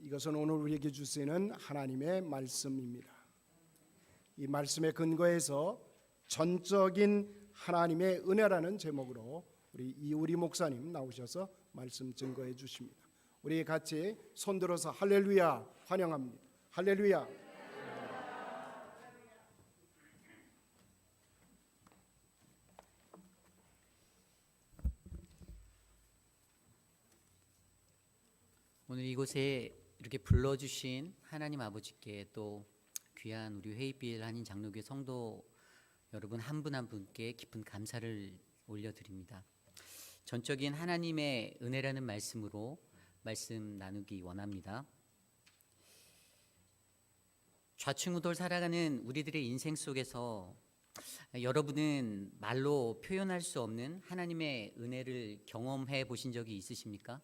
이것은 오늘 우리에게 주시는 하나님의 말씀입니다. 이 말씀의 근거에서 전적인 하나님의 은혜라는 제목으로 우리 이우리 목사님 나오셔서 말씀 증거해 주십니다. 우리 같이 손들어서 할렐루야 환영합니다. 할렐루야. 오늘 이곳에 이렇게 불러주신 하나님 아버지께 또 귀한 우리 회의빌 한인 장로교회 성도 여러분 한 분 한 분께 깊은 감사를 올려드립니다. 전적인 하나님의 은혜라는 말씀으로 말씀 나누기 원합니다. 좌충우돌 살아가는 우리들의 인생 속에서 여러분은 말로 표현할 수 없는 하나님의 은혜를 경험해 보신 적이 있으십니까?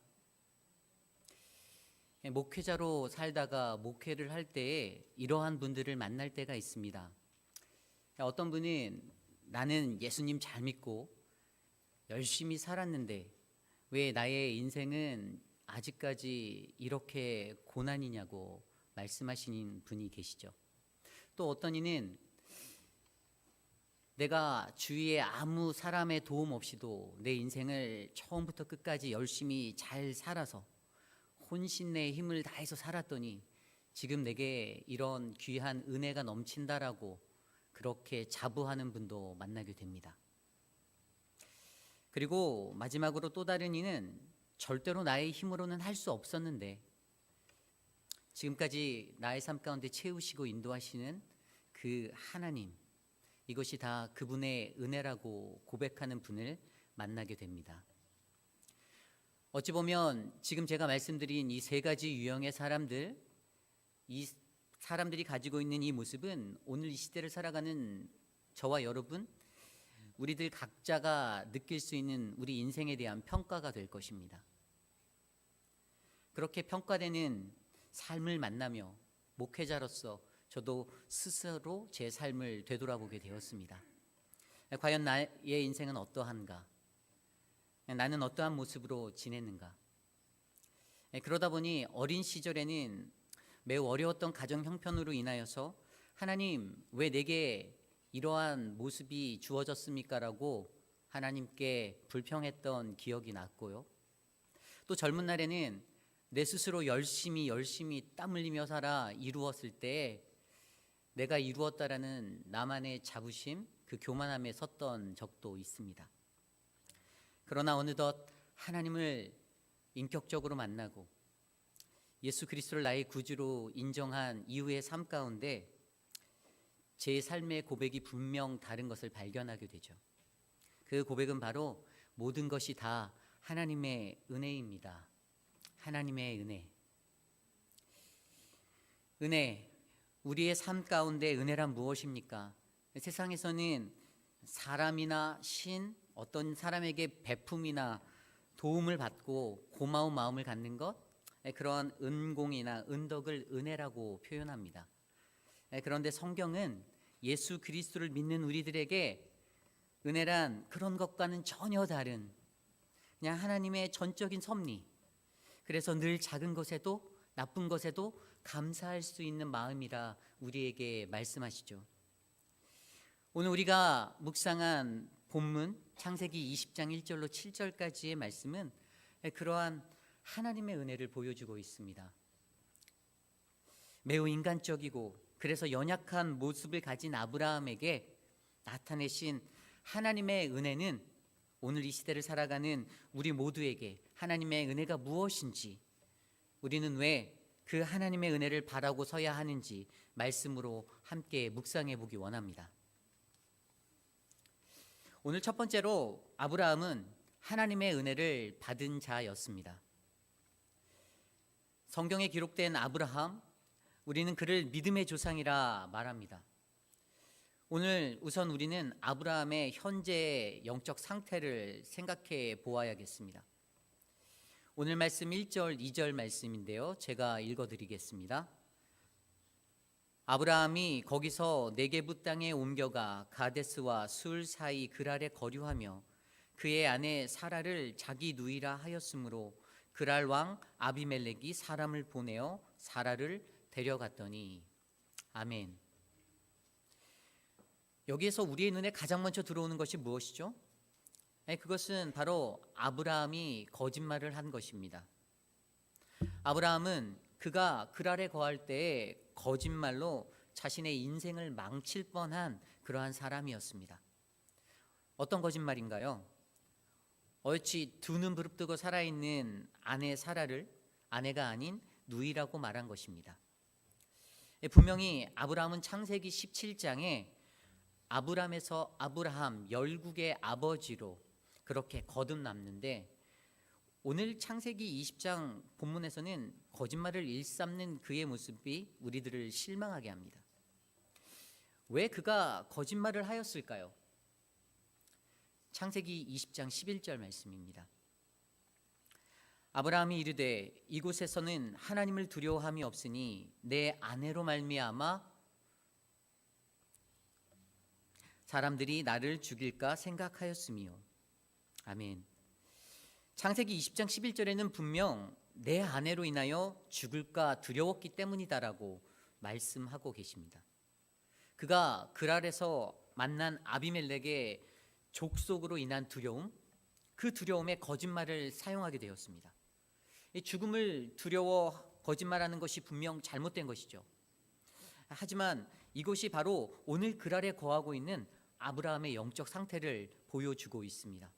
목회자로 살다가 목회를 할 때에 이러한 분들을 만날 때가 있습니다. 어떤 분은 나는 예수님 잘 믿고 열심히 살았는데 왜 나의 인생은 아직까지 이렇게 고난이냐고 말씀하시는 분이 계시죠. 또 어떤 이는 내가 주위에 아무 사람의 도움 없이도 내 인생을 처음부터 끝까지 열심히 잘 살아서 혼신내 힘을 다해서 살았더니 지금 내게 이런 귀한 은혜가 넘친다라고 그렇게 자부하는 분도 만나게 됩니다. 그리고 마지막으로 또 다른 이는 절대로 나의 힘으로는 할 수 없었는데 지금까지 나의 삶 가운데 채우시고 인도하시는 그 하나님, 이것이 다 그분의 은혜라고 고백하는 분을 만나게 됩니다. 어찌 보면 지금 제가 말씀드린 이 세 가지 유형의 사람들, 이 사람들이 가지고 있는 이 모습은 오늘 이 시대를 살아가는 저와 여러분, 우리들 각자가 느낄 수 있는 우리 인생에 대한 평가가 될 것입니다. 그렇게 평가되는 삶을 만나며 목회자로서 저도 스스로 제 삶을 되돌아보게 되었습니다. 과연 나의 인생은 어떠한가? 나는 어떠한 모습으로 지냈는가? 그러다 보니 어린 시절에는 매우 어려웠던 가정 형편으로 인하여서 하나님 왜 내게 이러한 모습이 주어졌습니까? 라고 하나님께 불평했던 기억이 났고요. 또 젊은 날에는 내 스스로 열심히 땀 흘리며 살아 이루었을 때 내가 이루었다라는 나만의 자부심, 그 교만함에 섰던 적도 있습니다. 그러나 어느덧 하나님을 인격적으로 만나고 예수 그리스도를 나의 구주로 인정한 이후의 삶 가운데 제 삶의 고백이 분명 다른 것을 발견하게 되죠. 그 고백은 바로 모든 것이 다 하나님의 은혜입니다. 하나님의 은혜. 은혜, 우리의 삶 가운데 은혜란 무엇입니까? 세상에서는 사람이나 신, 어떤 사람에게 베품이나 도움을 받고 고마운 마음을 갖는 것, 그런 은공이나 은덕을 은혜라고 표현합니다. 그런데 성경은 예수 그리스도를 믿는 우리들에게 은혜란 그런 것과는 전혀 다른 그냥 하나님의 전적인 섭리, 그래서 늘 작은 것에도 나쁜 것에도 감사할 수 있는 마음이라 우리에게 말씀하시죠. 오늘 우리가 묵상한 본문 창세기 20장 1절로 7절까지의 말씀은 그러한 하나님의 은혜를 보여주고 있습니다. 매우 인간적이고 그래서 연약한 모습을 가진 아브라함에게 나타내신 하나님의 은혜는 오늘 이 시대를 살아가는 우리 모두에게 하나님의 은혜가 무엇인지, 우리는 왜 그 하나님의 은혜를 바라고 서야 하는지 말씀으로 함께 묵상해 보기 원합니다. 오늘 첫 번째로 아브라함은 하나님의 은혜를 받은 자였습니다. 성경에 기록된 아브라함, 우리는 그를 믿음의 조상이라 말합니다. 오늘 우선 우리는 아브라함의 현재 영적 상태를 생각해 보아야겠습니다. 오늘 말씀 1절, 2절 말씀인데요. 제가 읽어드리겠습니다. 아브라함이 거기서 네게부 땅에 옮겨가 가데스와 술 사이 그랄에 거류하며 그의 아내 사라를 자기 누이라 하였으므로 그랄 왕 아비멜렉이 사람을 보내어 사라를 데려갔더니. 아멘. 여기에서 우리의 눈에 가장 먼저 들어오는 것이 무엇이죠? 그것은 바로 아브라함이 거짓말을 한 것입니다. 아브라함은 그가 그랄에 거할 때에 거짓말로 자신의 인생을 망칠 뻔한 그러한 사람이었습니다. 어떤 거짓말인가요? 어찌 두 눈 부릅뜨고 살아있는 아내 사라를 아내가 아닌 누이라고 말한 것입니다. 분명히 아브라함은 창세기 17장에 아브람에서 아브라함 열국의 아버지로 그렇게 거듭남는데, 오늘 창세기 20장 본문에서는 거짓말을 일삼는 그의 모습이 우리들을 실망하게 합니다. 왜 그가 거짓말을 하였을까요? 창세기 20장 11절 말씀입니다. 아브라함이 이르되 이곳에서는 하나님을 두려워함이 없으니 내 아내로 말미암아 사람들이 나를 죽일까 생각하였으미요. 아멘. 창세기 20장 11절에는 분명 내 아내로 인하여 죽을까 두려웠기 때문이다라고 말씀하고 계십니다. 그가 그랄에서 만난 아비멜렉의 족속으로 인한 두려움, 그 두려움에 거짓말을 사용하게 되었습니다. 이 죽음을 두려워 거짓말하는 것이 분명 잘못된 것이죠. 하지만 이것이 바로 오늘 그랄에 거하고 있는 아브라함의 영적 상태를 보여주고 있습니다.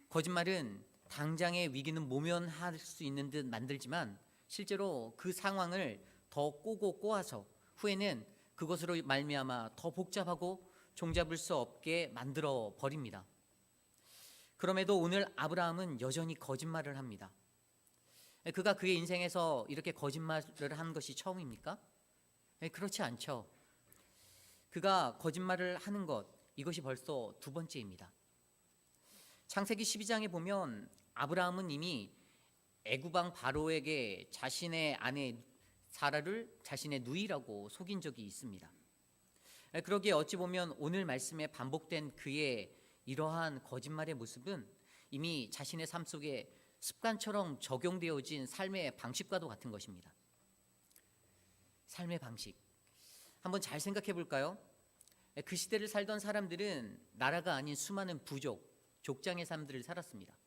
거짓말은 당장의 위기는 모면할 수 있는 듯 만들지만 실제로 그 상황을 더 꼬고 꼬아서 후에는 그것으로 말미암아 더 복잡하고 종잡을 수 없게 만들어 버립니다. 그럼에도 오늘 아브라함은 여전히 거짓말을 합니다. 그가 그의 인생에서 이렇게 거짓말을 한 것이 처음입니까? 그렇지 않죠. 그가 거짓말을 하는 것, 이것이 벌써 두 번째입니다. 창세기 12장에 보면 아브라함은 이미 애굽왕 바로에게 자신의 아내 사라를 자신의 누이라고 속인 적이 있습니다. 그러기에 어찌 보면 오늘 말씀에 반복된 그의 이러한 거짓말의 모습은 이미 자신의 삶 속에 습관처럼 적용되어진 삶의 방식과도 같은 것입니다. 삶의 방식, 한번 잘 생각해 볼까요? 그 시대를 살던 사람들은 나라가 아닌 수많은 부족, 족장의 삶들을 살았습니다.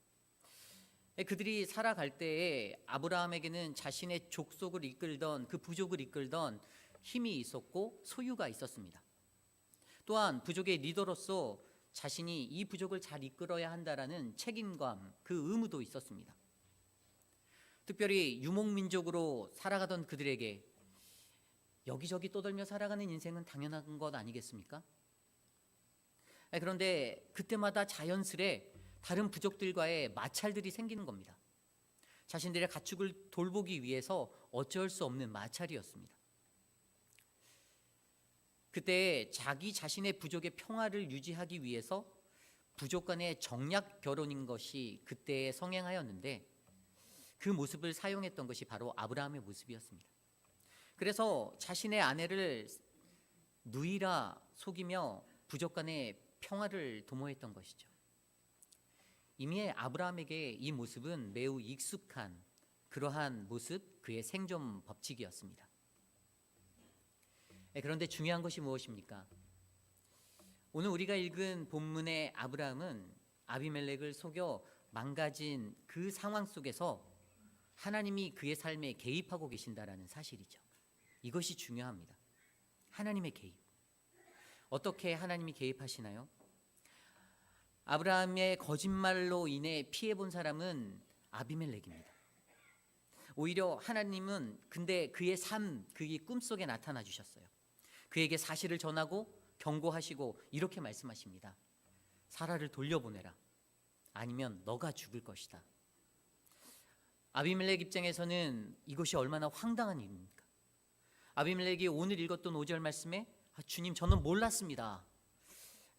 그들이 살아갈 때에 아브라함에게는 자신의 족속을 이끌던, 그 부족을 이끌던 힘이 있었고 소유가 있었습니다. 또한 부족의 리더로서 자신이 이 부족을 잘 이끌어야 한다라는 책임감, 그 의무도 있었습니다. 특별히 유목민족으로 살아가던 그들에게 여기저기 떠돌며 살아가는 인생은 당연한 것 아니겠습니까? 그런데 그때마다 자연스레 다른 부족들과의 마찰들이 생기는 겁니다. 자신들의 가축을 돌보기 위해서 어쩔 수 없는 마찰이었습니다. 그때 자기 자신의 부족의 평화를 유지하기 위해서 부족 간의 정략 결혼인 것이 그때에 성행하였는데, 그 모습을 사용했던 것이 바로 아브라함의 모습이었습니다. 그래서 자신의 아내를 누이라 속이며 부족 간의 평화를 도모했던 것이죠. 이미 아브라함에게 이 모습은 매우 익숙한 그러한 모습, 그의 생존 법칙이었습니다. 그런데 중요한 것이 무엇입니까? 오늘 우리가 읽은 본문의 아브라함은 아비멜렉을 속여 망가진 그 상황 속에서 하나님이 그의 삶에 개입하고 계신다라는 사실이죠. 이것이 중요합니다. 하나님의 개입. 어떻게 하나님이 개입하시나요? 아브라함의 거짓말로 인해 피해본 사람은 아비멜렉입니다. 오히려 하나님은 근데 그의 삶, 그의 꿈속에 나타나 주셨어요. 그에게 사실을 전하고 경고하시고 이렇게 말씀하십니다. 사라를 돌려보내라. 아니면 너가 죽을 것이다. 아비멜렉 입장에서는 이것이 얼마나 황당한 일입니까? 아비멜렉이 오늘 읽었던 5절 말씀에 주님 저는 몰랐습니다.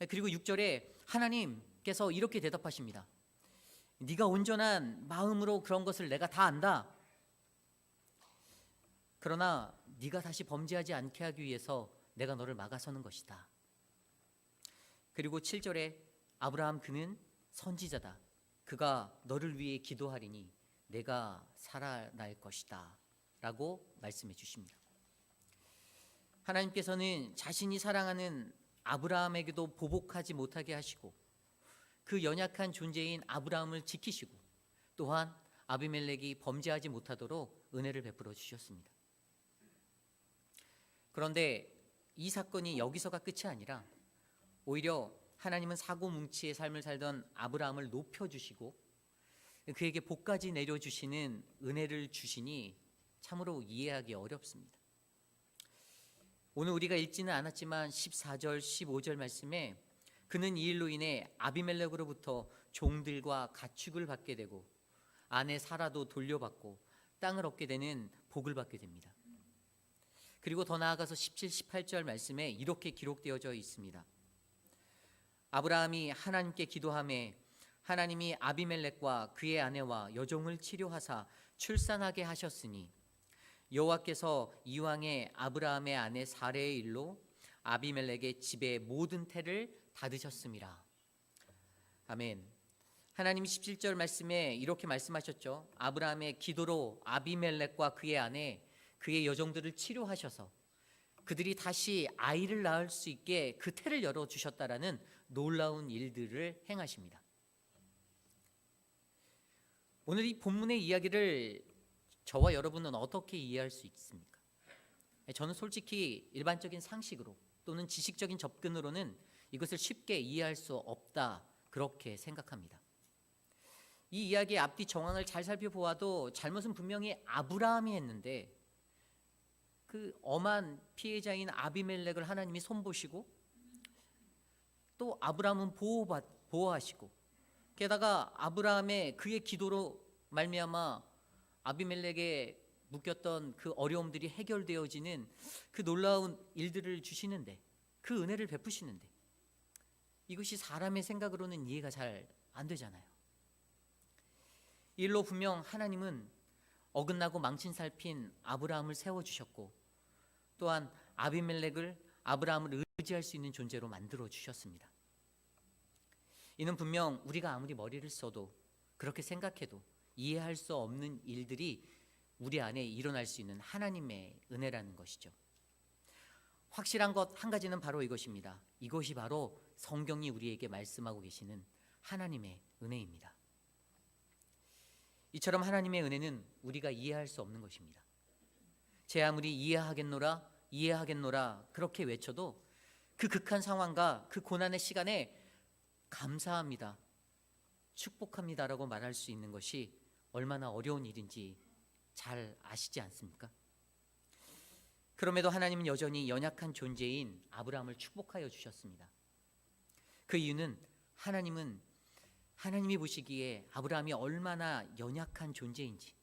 그리고 6절에 하나님께서 이렇게 대답하십니다. 네가 온전한 마음으로 그런 것을 내가 다 안다. 그러나 네가 다시 범죄하지 않게 하기 위해서 내가 너를 막아서는 것이다. 그리고 7절에 아브라함 그는 선지자다. 그가 너를 위해 기도하리니 내가 살아날 것이다 라고 말씀해 주십니다. 하나님께서는 자신이 사랑하는 아브라함에게도 보복하지 못하게 하시고 그 연약한 존재인 아브라함을 지키시고 또한 아비멜렉이 범죄하지 못하도록 은혜를 베풀어 주셨습니다. 그런데 이 사건이 여기서가 끝이 아니라 오히려 하나님은 사고뭉치의 삶을 살던 아브라함을 높여주시고 그에게 복까지 내려주시는 은혜를 주시니 참으로 이해하기 어렵습니다. 오늘 우리가 읽지는 않았지만 14절, 15절 말씀에 그는 이 일로 인해 아비멜렉으로부터 종들과 가축을 받게 되고 아내 사라도 돌려받고 땅을 얻게 되는 복을 받게 됩니다. 그리고 더 나아가서 17, 18절 말씀에 이렇게 기록되어져 있습니다. 아브라함이 하나님께 기도하매 하나님이 아비멜렉과 그의 아내와 여종을 치료하사 출산하게 하셨으니 여호와께서 이왕에 아브라함의 아내 사레의 일로 아비멜렉의 집의 모든 태를 닫으셨음이라. 아멘. 하나님이 17절 말씀에 이렇게 말씀하셨죠. 아브라함의 기도로 아비멜렉과 그의 아내 그의 여종들을 치료하셔서 그들이 다시 아이를 낳을 수 있게 그 태를 열어주셨다라는 놀라운 일들을 행하십니다. 오늘 이 본문의 이야기를 저와 여러분은 어떻게 이해할 수 있습니까? 저는 솔직히 일반적인 상식으로 또는 지식적인 접근으로는 이것을 쉽게 이해할 수 없다 그렇게 생각합니다. 이 이야기의 앞뒤 정황을 잘 살펴보아도 잘못은 분명히 아브라함이 했는데 그 엄한 피해자인 아비멜렉을 하나님이 손보시고 또 아브라함은 보호하시고 게다가 아브라함의 그의 기도로 말미암아 아비멜렉에 묶였던 그 어려움들이 해결되어지는 그 놀라운 일들을 주시는데 그 은혜를 베푸시는데 이것이 사람의 생각으로는 이해가 잘 안 되잖아요. 이 일로 분명 하나님은 어긋나고 망신 살핀 아브라함을 세워주셨고 또한 아비멜렉을 아브라함을 의지할 수 있는 존재로 만들어 주셨습니다. 이는 분명 우리가 아무리 머리를 써도 그렇게 생각해도 이해할 수 없는 일들이 우리 안에 일어날 수 있는 하나님의 은혜라는 것이죠. 확실한 것 한 가지는 바로 이것입니다. 이것이 바로 성경이 우리에게 말씀하고 계시는 하나님의 은혜입니다. 이처럼 하나님의 은혜는 우리가 이해할 수 없는 것입니다. 제 아무리 이해하겠노라 그렇게 외쳐도 그 극한 상황과 그 고난의 시간에 감사합니다, 축복합니다라고 말할 수 있는 것이 얼마나 어려운 일인지 잘 아시지 않습니까? 그럼에도 하나님은 여전히 연약한 존재인 아브라함을 축복하여 주셨습니다. 그 이유는 하나님이 보시기에 아브라함이 얼마나 연약한 존재인지,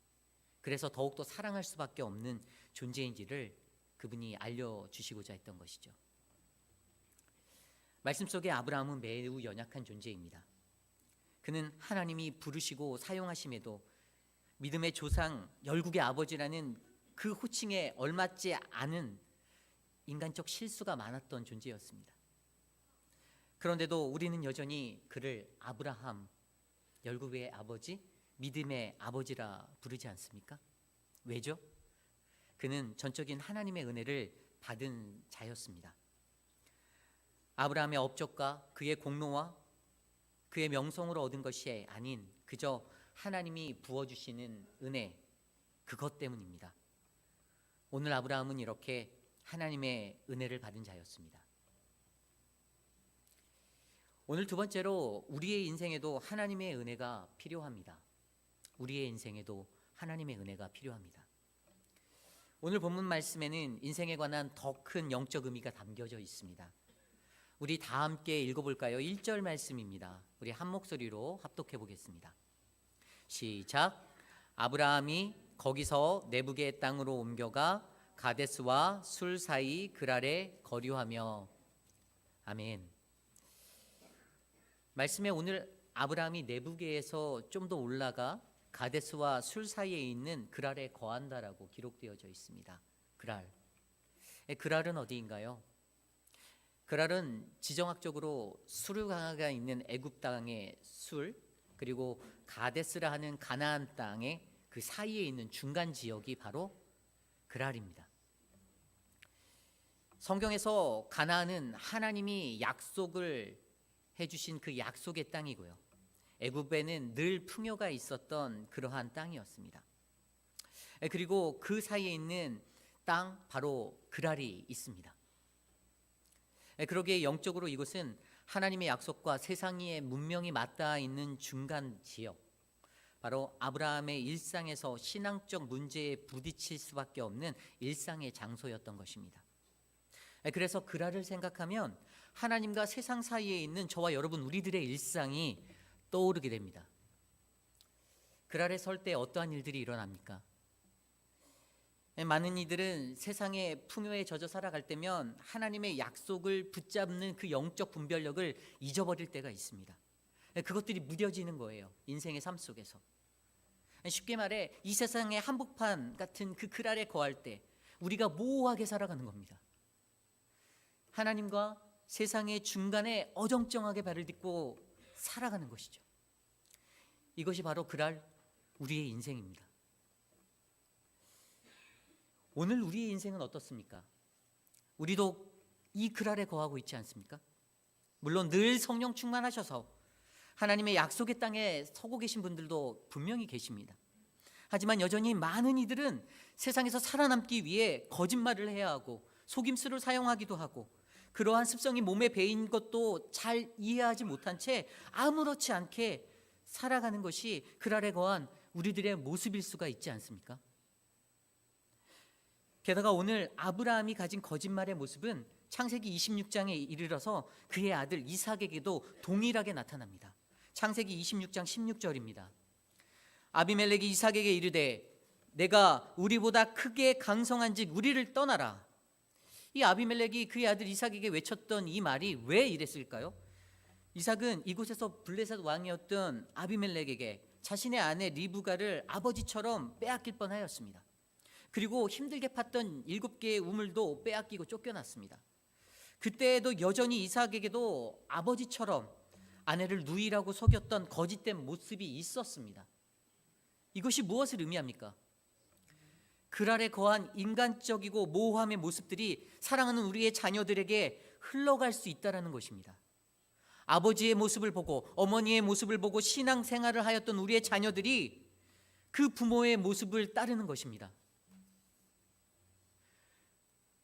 그래서 더욱더 사랑할 수밖에 없는 존재인지를 그분이 알려주시고자 했던 것이죠. 말씀 속에 아브라함은 매우 연약한 존재입니다. 그는 하나님이 부르시고 사용하심에도 믿음의 조상, 열국의 아버지라는 그 호칭에 얼맞지 않은 인간적 실수가 많았던 존재였습니다. 그런데도 우리는 여전히 그를 아브라함, 열국의 아버지, 믿음의 아버지라 부르지 않습니까? 왜죠? 그는 전적인 하나님의 은혜를 받은 자였습니다. 아브라함의 업적과 그의 공로와 그의 명성으로 얻은 것이 아닌 그저 하나님이 부어주시는 은혜, 그것 때문입니다. 오늘 아브라함은 이렇게 하나님의 은혜를 받은 자였습니다. 오늘 두 번째로 우리의 인생에도 하나님의 은혜가 필요합니다. 우리의 인생에도 하나님의 은혜가 필요합니다. 오늘 본문 말씀에는 인생에 관한 더 큰 영적 의미가 담겨져 있습니다. 우리 다 함께 읽어볼까요? 1절 말씀입니다. 우리 한 목소리로 합독해 보겠습니다. 시작. 아브라함이 거기서 내북의 땅으로 옮겨가 가데스와 술 사이 그랄에 거류하며. 아멘. 말씀에 오늘 아브라함이 내북에서 좀 더 올라가 가데스와 술 사이에 있는 그랄에 거한다라고 기록되어져 있습니다. 그랄은 어디인가요? 그랄은 지정학적으로 수르강가 있는 애굽 땅의 술, 그리고 가데스라 하는 가나안 땅의 그 사이에 있는 중간 지역이 바로 그랄입니다. 성경에서 가나안은 하나님이 약속을 해주신 그 약속의 땅이고요. 애굽에는 늘 풍요가 있었던 그러한 땅이었습니다. 그리고 그 사이에 있는 땅 바로 그랄이 있습니다. 그러기에 영적으로 이곳은 하나님의 약속과 세상의 문명이 맞닿아 있는 중간 지역, 바로 아브라함의 일상에서 신앙적 문제에 부딪힐 수밖에 없는 일상의 장소였던 것입니다. 그래서 그랄을 생각하면 하나님과 세상 사이에 있는 저와 여러분 우리들의 일상이 떠오르게 됩니다. 그랄에 설 때 어떠한 일들이 일어납니까? 많은 이들은 세상의 풍요에 젖어 살아갈 때면 하나님의 약속을 붙잡는 그 영적 분별력을 잊어버릴 때가 있습니다. 그것들이 무뎌지는 거예요. 인생의 삶 속에서. 쉽게 말해 이 세상의 한복판 같은 그 그랄에 거할 때 우리가 모호하게 살아가는 겁니다. 하나님과 세상의 중간에 어정쩡하게 발을 딛고 살아가는 것이죠. 이것이 바로 그랄 우리의 인생입니다. 오늘 우리의 인생은 어떻습니까? 우리도 이 그랄에 거하고 있지 않습니까? 물론 늘 성령 충만하셔서 하나님의 약속의 땅에 서고 계신 분들도 분명히 계십니다. 하지만 여전히 많은 이들은 세상에서 살아남기 위해 거짓말을 해야 하고 속임수를 사용하기도 하고 그러한 습성이 몸에 배인 것도 잘 이해하지 못한 채 아무렇지 않게 살아가는 것이 그랄에 거한 우리들의 모습일 수가 있지 않습니까? 게다가 오늘 아브라함이 가진 거짓말의 모습은 창세기 26장에 이르러서 그의 아들 이삭에게도 동일하게 나타납니다. 창세기 26장 16절입니다. 아비멜렉이 이삭에게 이르되 내가 우리보다 크게 강성한즉 우리를 떠나라. 이 아비멜렉이 그의 아들 이삭에게 외쳤던 이 말이 왜 이랬을까요? 이삭은 이곳에서 블레셋 왕이었던 아비멜렉에게 자신의 아내 리브가를 아버지처럼 빼앗길 뻔하였습니다. 그리고 힘들게 팠던 7개의 우물도 빼앗기고 쫓겨났습니다. 그때에도 여전히 이삭에게도 아버지처럼 아내를 누이라고 속였던 거짓된 모습이 있었습니다. 이것이 무엇을 의미합니까? 그랄에 거한 인간적이고 모호함의 모습들이 사랑하는 우리의 자녀들에게 흘러갈 수 있다는 것입니다. 아버지의 모습을 보고 어머니의 모습을 보고 신앙생활을 하였던 우리의 자녀들이 그 부모의 모습을 따르는 것입니다.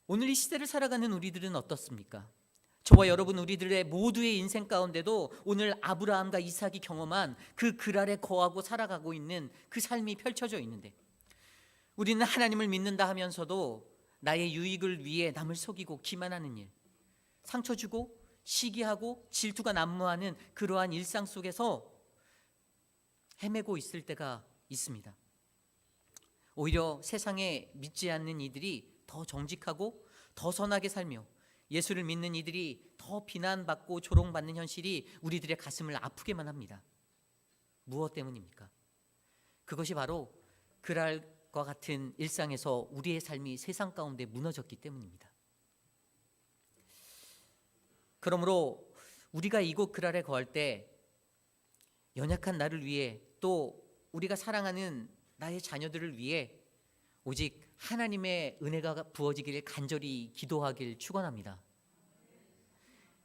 오늘 이 시대를 살아가는 우리들은 어떻습니까? 저와 여러분 우리들의 모두의 인생 가운데도 오늘 아브라함과 이삭이 경험한 그 그랄에 거하고 살아가고 있는 그 삶이 펼쳐져 있는데 우리는 하나님을 믿는다 하면서도 나의 유익을 위해 남을 속이고 기만하는 일, 상처 주고 시기하고 질투가 난무하는 그러한 일상 속에서 헤매고 있을 때가 있습니다. 오히려 세상에 믿지 않는 이들이 더 정직하고 더 선하게 살며 예수를 믿는 이들이 더 비난받고 조롱받는 현실이 우리들의 가슴을 아프게만 합니다. 무엇 때문입니까? 그것이 바로 그랄과 같은 일상에서 우리의 삶이 세상 가운데 무너졌기 때문입니다. 그러므로 우리가 이곳 그랄에 거할 때 연약한 나를 위해 또 우리가 사랑하는 나의 자녀들을 위해 오직 하나님의 은혜가 부어지길 간절히 기도하길 축원합니다.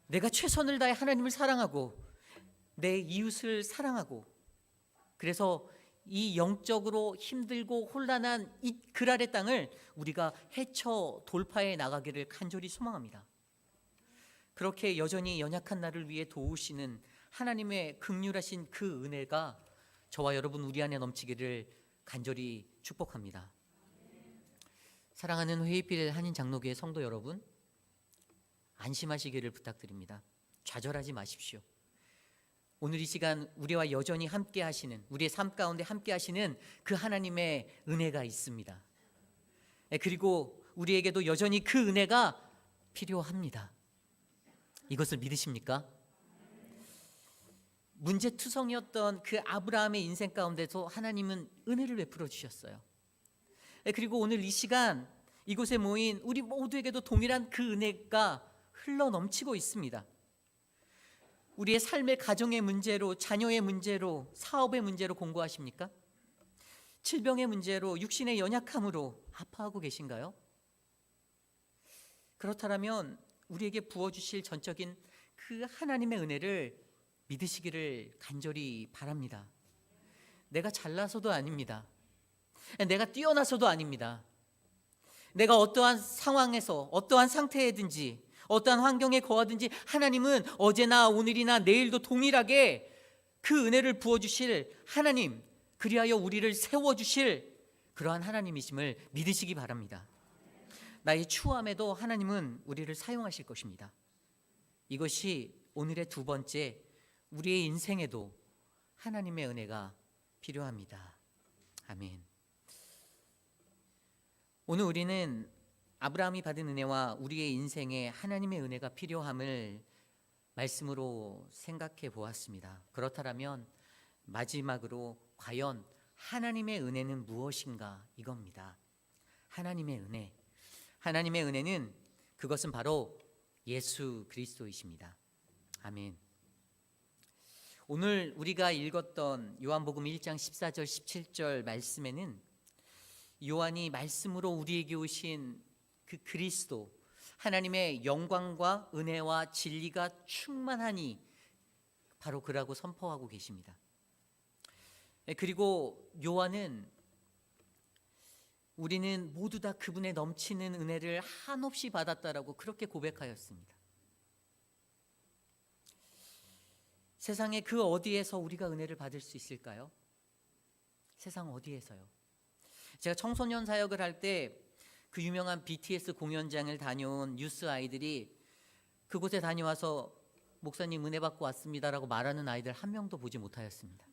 내가 최선을 다해 하나님을 사랑하고 내 이웃을 사랑하고 그래서 이 영적으로 힘들고 혼란한 이 그랄의 땅을 우리가 헤쳐 돌파해 나가기를 간절히 소망합니다. 그렇게 여전히 연약한 나를 위해 도우시는 하나님의 긍휼하신 그 은혜가 저와 여러분 우리 안에 넘치기를 간절히 축복합니다. 사랑하는 회의필 한인 장로교회 성도 여러분, 안심하시기를 부탁드립니다. 좌절하지 마십시오. 오늘 이 시간 우리와 여전히 함께 하시는, 우리의 삶 가운데 함께 하시는 그 하나님의 은혜가 있습니다. 그리고 우리에게도 여전히 그 은혜가 필요합니다. 이것을 믿으십니까? 문제투성이었던 그 아브라함의 인생 가운데서 하나님은 은혜를 베풀어 주셨어요. 그리고 오늘 이 시간 이곳에 모인 우리 모두에게도 동일한 그 은혜가 흘러 넘치고 있습니다. 우리의 삶의 가정의 문제로, 자녀의 문제로, 사업의 문제로 공고하십니까? 질병의 문제로 육신의 연약함으로 아파하고 계신가요? 그렇다면 우리에게 부어주실 전적인 그 하나님의 은혜를 믿으시기를 간절히 바랍니다. 내가 잘나서도 아닙니다. 내가 뛰어나서도 아닙니다. 내가 어떠한 상황에서 어떠한 상태에든지 어떠한 환경에 거하든지 하나님은 어제나 오늘이나 내일도 동일하게 그 은혜를 부어주실 하나님, 그리하여 우리를 세워주실 그러한 하나님이심을 믿으시기 바랍니다. 나의 추함에도 하나님은 우리를 사용하실 것입니다. 이것이 오늘의 두 번째, 우리의 인생에도 하나님의 은혜가 필요합니다. 아멘. 오늘 우리는 아브라함이 받은 은혜와 우리의 인생에 하나님의 은혜가 필요함을 말씀으로 생각해 보았습니다. 그렇다면 마지막으로 과연 하나님의 은혜는 무엇인가 이겁니다. 하나님의 은혜. 하나님의 은혜는 그것은 바로 예수 그리스도이십니다. 아멘. 오늘 우리가 읽었던 요한복음 1장 14절 17절 말씀에는 요한이 말씀으로 우리에게 오신 그 그리스도, 하나님의 영광과 은혜와 진리가 충만하니 바로 그라고 선포하고 계십니다. 그리고 요한은 우리는 모두 다 그분의 넘치는 은혜를 한없이 받았다라고 그렇게 고백하였습니다. 세상의 그 어디에서 우리가 은혜를 받을 수 있을까요? 세상 어디에서요? 제가 청소년 사역을 할 때 그 유명한 BTS 공연장을 다녀온 뉴스 아이들이 그곳에 다녀와서 목사님 은혜 받고 왔습니다라고 말하는 아이들 한 명도 보지 못하였습니다.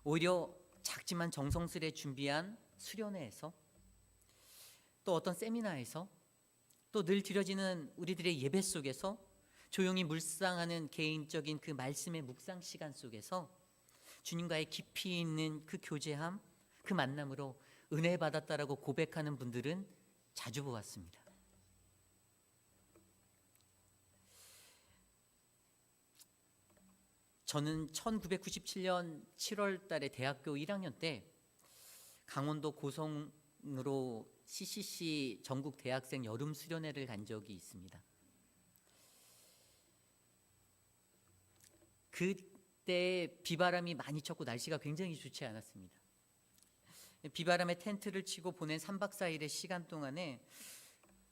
오히려 작지만 정성스레 준비한 수련회에서 또 어떤 세미나에서 또 늘 드려지는 우리들의 예배 속에서 조용히 묵상하는 개인적인 그 말씀의 묵상 시간 속에서 주님과의 깊이 있는 그 교제함, 그 만남으로 은혜 받았다라고 고백하는 분들은 자주 보았습니다. 저는 1997년 7월 달에 대학교 1학년 때 강원도 고성으로 CCC 전국 대학생 여름 수련회를 간 적이 있습니다. 그때 비바람이 많이 쳤고 날씨가 굉장히 좋지 않았습니다. 비바람에 텐트를 치고 보낸 3박 4일의 시간 동안에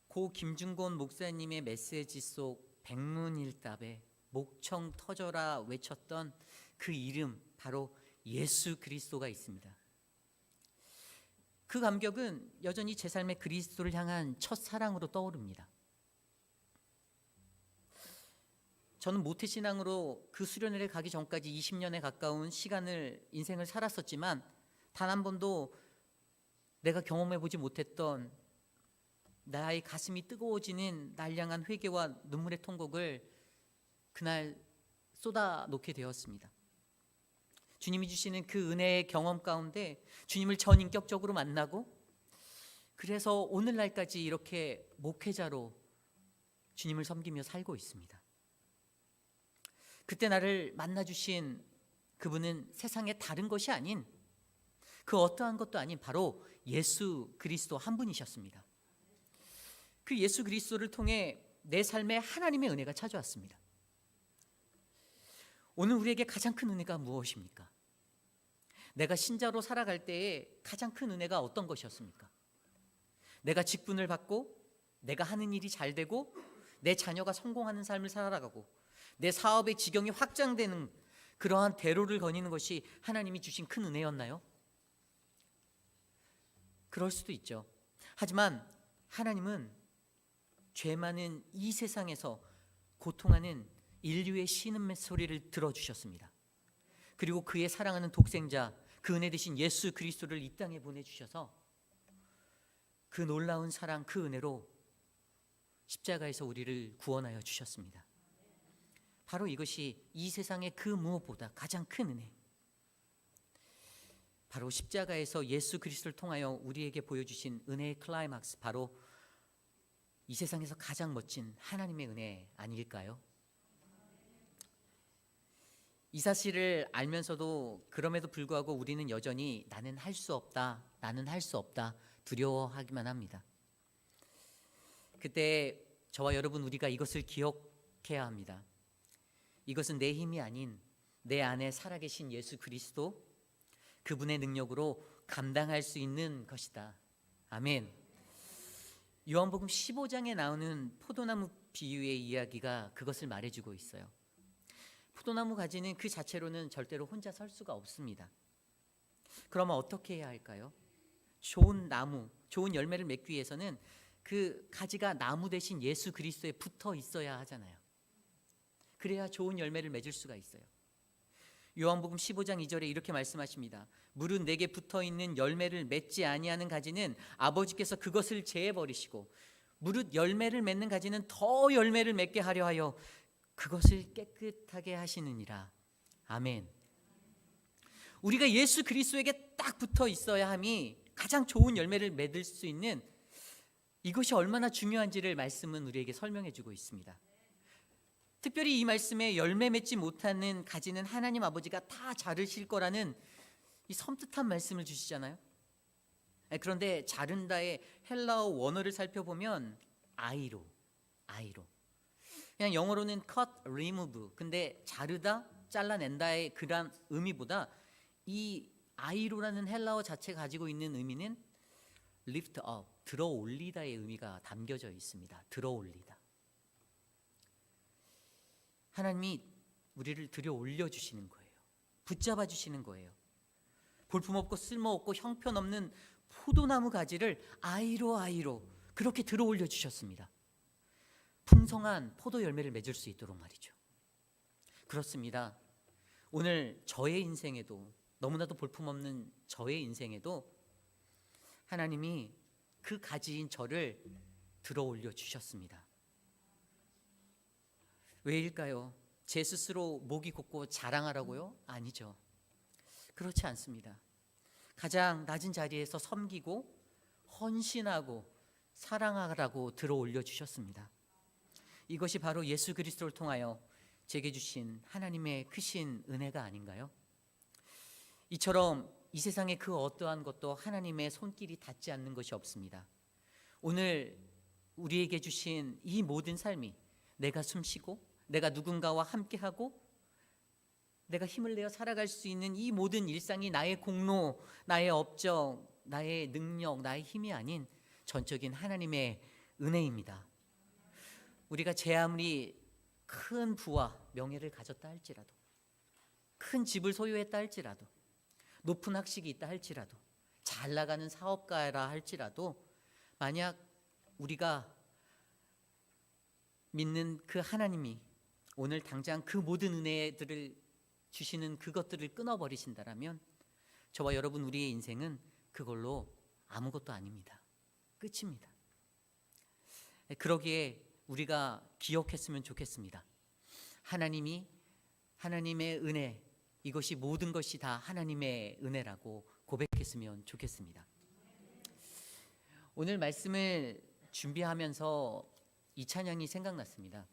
고 김중곤 목사님의 메시지 속 백문일답에 목청 터져라 외쳤던 그 이름, 바로 예수 그리스도가 있습니다. 그 감격은 여전히 제 삶의 그리스도를 향한 첫사랑으로 떠오릅니다. 저는 모태신앙으로 그 수련회를 가기 전까지 20년에 가까운 시간을 인생을 살았었지만 단 한 번도 내가 경험해보지 못했던 나의 가슴이 뜨거워지는 날 향한 회개와 눈물의 통곡을 그날 쏟아놓게 되었습니다. 주님이 주시는 그 은혜의 경험 가운데 주님을 전인격적으로 만나고 그래서 오늘날까지 이렇게 목회자로 주님을 섬기며 살고 있습니다. 그때 나를 만나주신 그분은 세상의 다른 것이 아닌 그 어떠한 것도 아닌 바로 예수 그리스도 한 분이셨습니다. 그 예수 그리스도를 통해 내 삶에 하나님의 은혜가 찾아왔습니다. 오늘 우리에게 가장 큰 은혜가 무엇입니까? 내가 신자로 살아갈 때에 가장 큰 은혜가 어떤 것이었습니까? 내가 직분을 받고 내가 하는 일이 잘 되고 내 자녀가 성공하는 삶을 살아가고 내 사업의 지경이 확장되는 그러한 대로를 거니는 것이 하나님이 주신 큰 은혜였나요? 그럴 수도 있죠. 하지만 하나님은 죄 많은 이 세상에서 고통하는 인류의 신음의 소리를 들어주셨습니다. 그리고 그의 사랑하는 독생자, 그 은혜 되신 예수 그리스도를 이 땅에 보내주셔서 그 놀라운 사랑, 그 은혜로 십자가에서 우리를 구원하여 주셨습니다. 바로 이것이 이 세상의 그 무엇보다 가장 큰 은혜, 바로 십자가에서 예수 그리스도를 통하여 우리에게 보여주신 은혜의 클라이막스, 바로 이 세상에서 가장 멋진 하나님의 은혜 아닐까요? 이 사실을 알면서도 그럼에도 불구하고 우리는 여전히 나는 할 수 없다, 나는 할 수 없다 두려워하기만 합니다. 그때 저와 여러분 우리가 이것을 기억해야 합니다. 이것은 내 힘이 아닌 내 안에 살아계신 예수 그리스도, 그분의 능력으로 감당할 수 있는 것이다. 아멘. 요한복음 15장에 나오는 포도나무 비유의 이야기가 그것을 말해주고 있어요. 포도나무 가지는 그 자체로는 절대로 혼자 설 수가 없습니다. 그러면 어떻게 해야 할까요? 좋은 나무, 좋은 열매를 맺기 위해서는 그 가지가 나무 대신 예수 그리스도에 붙어 있어야 하잖아요. 그래야 좋은 열매를 맺을 수가 있어요. 요한복음 15장 2절에 이렇게 말씀하십니다. 무릇 내게 붙어 있는 열매를 맺지 아니하는 가지는 아버지께서 그것을 제해 버리시고 무릇 열매를 맺는 가지는 더 열매를 맺게 하려 하여 그것을 깨끗하게 하시느니라. 아멘. 우리가 예수 그리스도에게 딱 붙어 있어야 함이 가장 좋은 열매를 맺을 수 있는, 이것이 얼마나 중요한지를 말씀은 우리에게 설명해 주고 있습니다. 특별히 이 말씀에 열매 맺지 못하는 가지는 하나님 아버지가 다 자르실 거라는 이 섬뜩한 말씀을 주시잖아요. 그런데 자른다의 헬라어 원어를 살펴보면 아이로. 그냥 영어로는 cut, remove. 근데 자르다, 잘라낸다의 그런 의미보다 이 아이로라는 헬라어 자체가 가지고 있는 의미는 lift up, 들어 올리다의 의미가 담겨져 있습니다. 들어 올리다. 하나님이 우리를 들여 올려주시는 거예요. 붙잡아 주시는 거예요. 볼품없고 쓸모없고 형편없는 포도나무 가지를 아이로 그렇게 들어 올려주셨습니다. 풍성한 포도 열매를 맺을 수 있도록 말이죠. 그렇습니다. 오늘 저의 인생에도, 너무나도 볼품없는 저의 인생에도 하나님이 그 가지인 저를 들어 올려주셨습니다. 왜일까요? 제 스스로 목이 곧고 자랑하라고요? 아니죠. 그렇지 않습니다. 가장 낮은 자리에서 섬기고 헌신하고 사랑하라고 들어 올려주셨습니다. 이것이 바로 예수 그리스도를 통하여 제게 주신 하나님의 크신 은혜가 아닌가요? 이처럼 이 세상에 그 어떠한 것도 하나님의 손길이 닿지 않는 것이 없습니다. 오늘 우리에게 주신 이 모든 삶이, 내가 숨쉬고 내가 누군가와 함께하고 내가 힘을 내어 살아갈 수 있는 이 모든 일상이 나의 공로, 나의 업적, 나의 능력, 나의 힘이 아닌 전적인 하나님의 은혜입니다. 우리가 제 아무리 큰 부와 명예를 가졌다 할지라도, 큰 집을 소유했다 할지라도, 높은 학식이 있다 할지라도, 잘 나가는 사업가라 할지라도, 만약 우리가 믿는 그 하나님이 오늘 당장 그 모든 은혜들을 주시는 그것들을 끊어버리신다라면 저와 여러분 우리의 인생은 그걸로 아무것도 아닙니다. 끝입니다. 그러기에 우리가 기억했으면 좋겠습니다. 하나님의 은혜, 이것이 모든 것이 다 하나님의 은혜라고 고백했으면 좋겠습니다. 오늘 말씀을 준비하면서 이 찬양이 생각났습니다.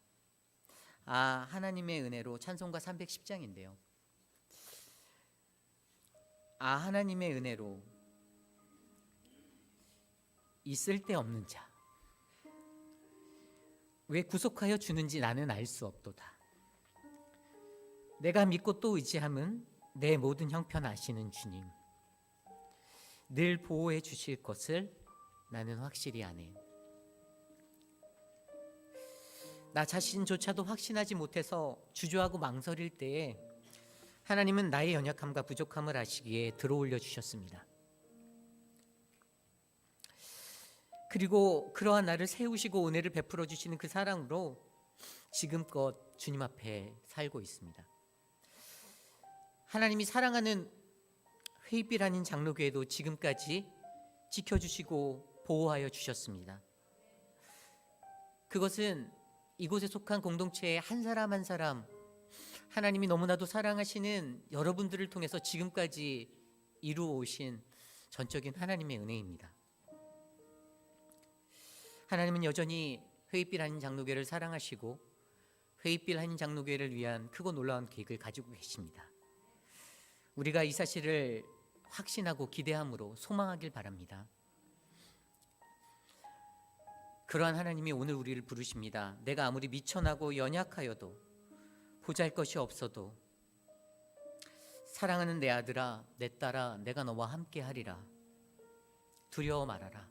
하나님의 은혜로, 찬송가 310장인데요. 하나님의 은혜로 이 쓸데없는 자, 왜 구속하여 주는지 나는 알 수 없도다. 내가 믿고 또 의지함은 내 모든 형편 아시는 주님, 늘 보호해 주실 것을 나는 확실히 아네. 나 자신조차도 확신하지 못해서 주저하고 망설일 때에 하나님은 나의 연약함과 부족함을 아시기에 들어올려 주셨습니다. 그리고 그러한 나를 세우시고 은혜를 베풀어 주시는 그 사랑으로 지금껏 주님 앞에 살고 있습니다. 하나님이 사랑하는 회입빛 아닌 장로교회도 지금까지 지켜주시고 보호하여 주셨습니다. 그것은 이곳에 속한 공동체의 한 사람 한 사람, 하나님이 너무나도 사랑하시는 여러분들을 통해서 지금까지 이루어 오신 전적인 하나님의 은혜입니다. 하나님은 여전히 회입빛 아닌 장로교회를 사랑하시고 회의빌 한인 장로교회를 위한 크고 놀라운 계획을 가지고 계십니다. 우리가 이 사실을 확신하고 기대함으로 소망하길 바랍니다. 그러한 하나님이 오늘 우리를 부르십니다. 내가 아무리 미천하고 연약하여도 보잘것이 없어도 사랑하는 내 아들아, 내 딸아, 내가 너와 함께 하리라. 두려워 말아라.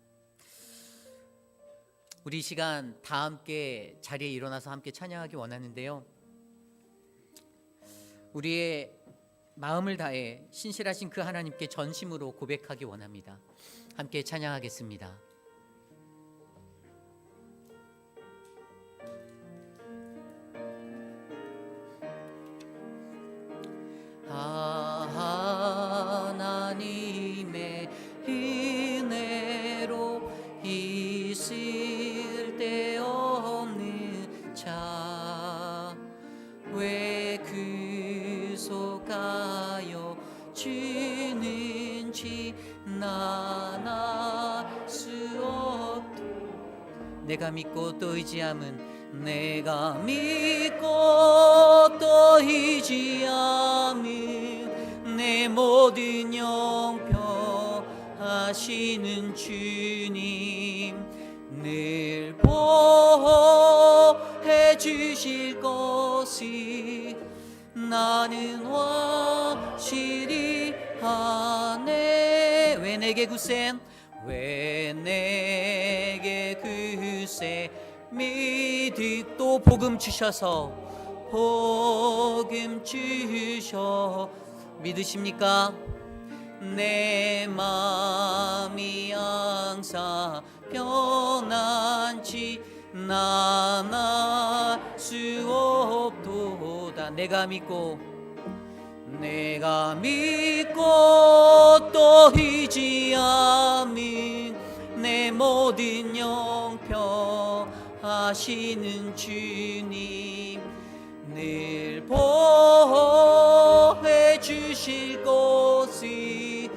우리 이 시간 다 함께 자리에 일어나서 함께 찬양하기 원하는데요, 우리의 마음을 다해 신실하신 그 하나님께 전심으로 고백하기 원합니다. 함께 찬양하겠습니다. 하나님의 은혜로 있을 데 없는 자, 왜 그 속하여 주는지 난 알 수 없도, 내가 믿고 또 의지함은, 내가 믿고 또 의지함은 내 모든 영평 하시는 주님, 늘 보호해 주실 것이 나는 확실히 아네. 왜 내게 굳센, 왜 내게 굳센 믿음, 또 복음 주셔서, 복음 주셔. 믿으십니까? 내 마음이 항상 편안치 난 알 수 없도다. 내가 믿고 또 의지함은 내 모든 영평 하시는 주님, 늘 보호해 주실 것이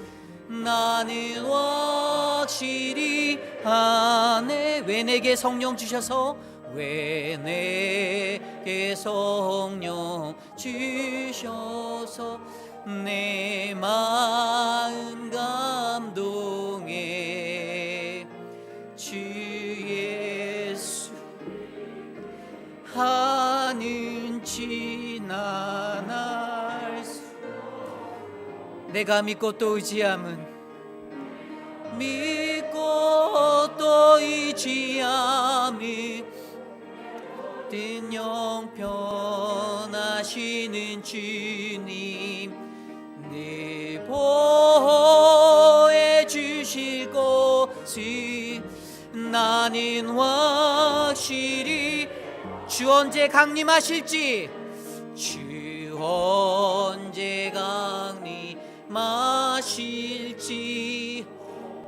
나는 확실히 아네. 왜 내게 성령 주셔서, 왜 내게 성령 주셔서 내 마음 감동해 주 예수 하는지 난 알 수. 내가 믿고 또 의지함은, 믿고 또 의지함은 든 영편하시는 주님, 늘 보호해 주실 것이 나는 확실히. 주 언제 강림하실지, 주 언제 강림하실지,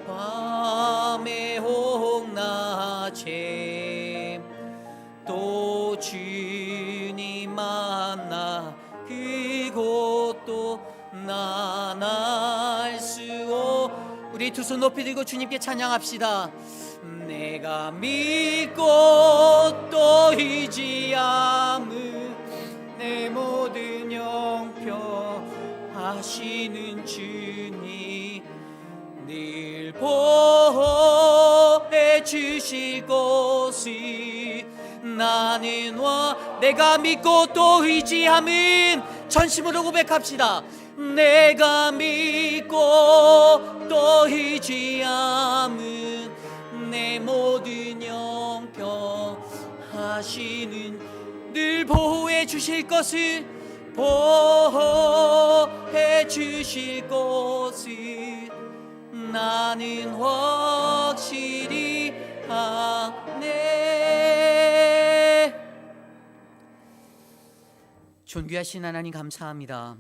밤에 혹 낮에 또 주님 만나 그곳도 난 알 수 없. 우리 두 손 높이 들고 주님께 찬양합시다. 내가 믿고 또 의지함은 내 모든 영평 하시는 주님, 늘 보호해 주실 것이 나는 내가 믿고 또 의지함은, 전심으로 고백합시다. 내가 믿고 또 의지함은 내 모든 영평 하시는, 늘 보호해 주실 것을, 보호해 주실 것을 나는 확실히 아네. 존귀하신 하나님 감사합니다.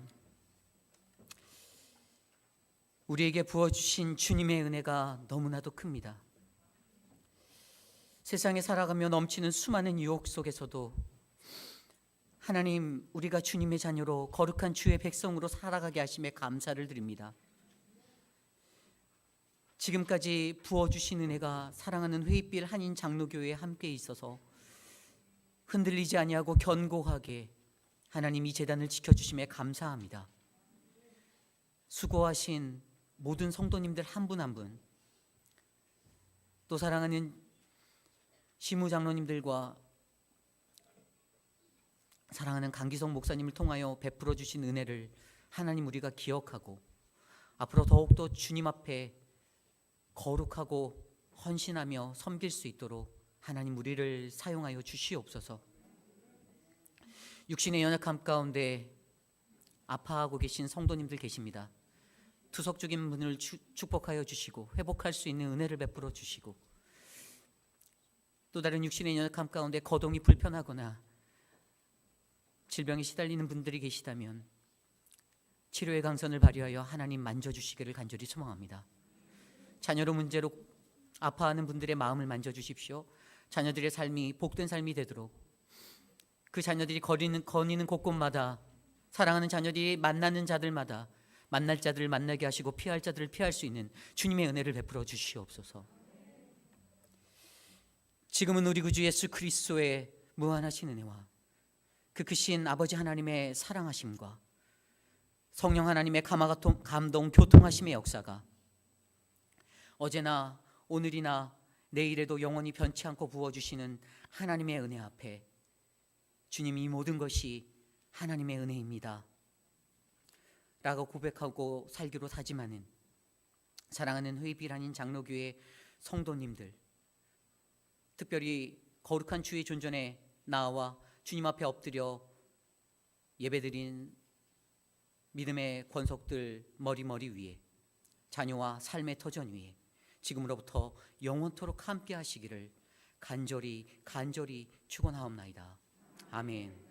우리에게 부어주신 주님의 은혜가 너무나도 큽니다. 세상에 살아가며 넘치는 수많은 유혹 속에서도 하나님, 우리가 주님의 자녀로 거룩한 주의 백성으로 살아가게 하심에 감사를 드립니다. 지금까지 부어주신 은혜가 사랑하는 회의빌 한인 장로교회에 함께 있어서 흔들리지 아니하고 견고하게 하나님 이 제단을 지켜주심에 감사합니다. 수고하신 모든 성도님들 한 분 한 분, 또 사랑하는 시무장로님들과 사랑하는 강기성 목사님을 통하여 베풀어 주신 은혜를 하나님 우리가 기억하고 앞으로 더욱더 주님 앞에 거룩하고 헌신하며 섬길 수 있도록 하나님 우리를 사용하여 주시옵소서. 육신의 연약함 가운데 아파하고 계신 성도님들 계십니다. 투석 중인 분을 축복하여 주시고 회복할 수 있는 은혜를 베풀어 주시고, 또 다른 육신의 연약함 가운데 거동이 불편하거나 질병에 시달리는 분들이 계시다면 치료의 강선을 발휘하여 하나님 만져주시기를 간절히 소망합니다. 자녀로 문제로 아파하는 분들의 마음을 만져주십시오. 자녀들의 삶이 복된 삶이 되도록, 그 자녀들이 거니는 곳곳마다 사랑하는 자녀들이 만나는 자들마다 만날 자들을 만나게 하시고 피할 자들을 피할 수 있는 주님의 은혜를 베풀어 주시옵소서. 지금은 우리 구주 예수 그리스도의 무한하신 은혜와 그 크신 아버지 하나님의 사랑하심과 성령 하나님의 감동 교통하심의 역사가 어제나 오늘이나 내일에도 영원히 변치 않고 부어주시는 하나님의 은혜 앞에 주님, 이 모든 것이 하나님의 은혜입니다 라고 고백하고 살기로 다짐하는 사랑하는 회비란인 장로교회 성도님들, 특별히 거룩한 주의 존전에 나와 주님 앞에 엎드려 예배드린 믿음의 권속들 머리 위에, 자녀와 삶의 터전 위에 지금으로부터 영원토록 함께 하시기를 간절히 축원하옵나이다. 아멘.